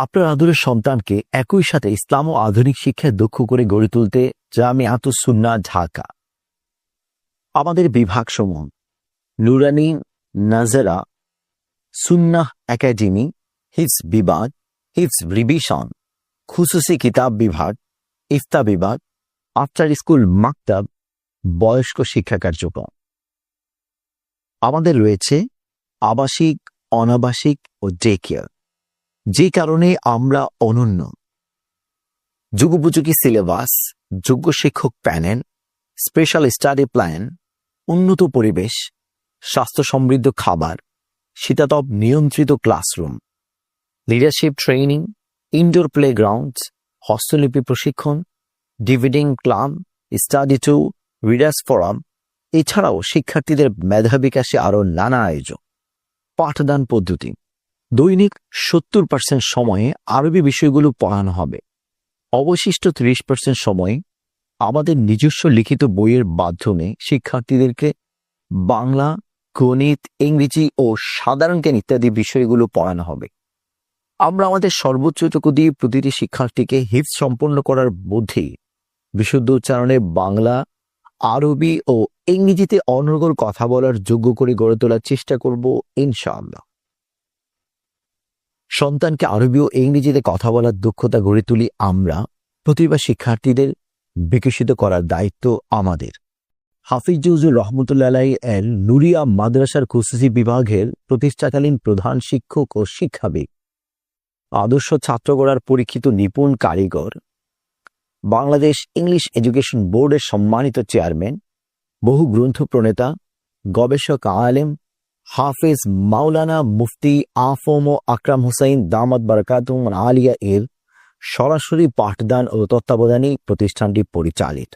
আপনার আদরের সন্তানকে একই সাথে ইসলাম ও আধুনিক শিক্ষায় দক্ষ করে গড়ে তুলতে জামিয়াতুস সুন্নাহ ঢাকা আমাদের বিভাগসমূহ নুরানি নাজারা, সুন্নাহ একাডেমি, হিফজ বিভাগ, হিফজ রিভিশন, খুসুসি কিতাব বিভাগ, ইফতা বিভাগ, আফটার স্কুল মাকতাব, বয়স্ক শিক্ষা কার্যক্রম। আমাদের রয়েছে আবাসিক, অনাবাসিক ও ডে কেয়ার, যে কারণে আমরা অনন্য। যুগোপযোগী সিলেবাস, যোগ্য শিক্ষক প্যানেল, স্পেশাল স্টাডি প্ল্যান, উন্নত পরিবেশ, স্বাস্থ্য সমৃদ্ধ খাবার, শীতাতপ নিয়ন্ত্রিত classroom, leadership training, indoor playground, হস্তলিপি প্রশিক্ষণ, ডিভিডিং club, study tour, readers forum, এছাড়াও শিক্ষার্থীদের মেধা বিকাশে আরও নানা আয়োজন। পাঠদান পদ্ধতি: দৈনিক 70% সময়ে আরবি বিষয়গুলো পড়ানো হবে। অবশিষ্ট 30% সময়ে আমাদের নিজস্ব লিখিত বইয়ের মাধ্যমে শিক্ষার্থীদেরকে বাংলা, গণিত, ইংরেজি ও সাধারণ জ্ঞান ইত্যাদি বিষয়গুলো পড়ানো হবে। আমরা আমাদের সর্বোচ্চটুকু দিয়ে প্রতিটি শিক্ষার্থীকে হিফজ সম্পন্ন করার মধ্যেই বিশুদ্ধ উচ্চারণে বাংলা, আরবি ও ইংরেজিতে অনর্গল কথা বলার যোগ্য করে গড়ে তোলার চেষ্টা করব ইনশাআল্লাহ। সন্তানকে আরবি ও ইংরেজিতে কথা বলার দক্ষতা গড়ে তুলি আমরা, প্রতিভা শিক্ষার্থীদের বিকশিত করার দায়িত্ব আমাদের। হাফিজুর রহমতুল্লাহ আলাইহি এর নুরিয়া মাদ্রাসার খুসুসি বিভাগের প্রতিষ্ঠাকালীন প্রধান শিক্ষক ও শিক্ষাবিদ, আদর্শ ছাত্র গড়ার পরীক্ষিত নিপুণ কারিগর, বাংলাদেশ ইংলিশ এডুকেশন বোর্ডের সম্মানিত চেয়ারম্যান, বহু গ্রন্থ প্রণেতা, গবেষক আলেম, হাফেজ মাওলানা মুফতি আফম আকরাম হুসাইন দামাত বারাকাতুহুম আলিয়া এর সরাসরি পাঠদান ও তত্ত্বাবধানে প্রতিষ্ঠানটি পরিচালিত।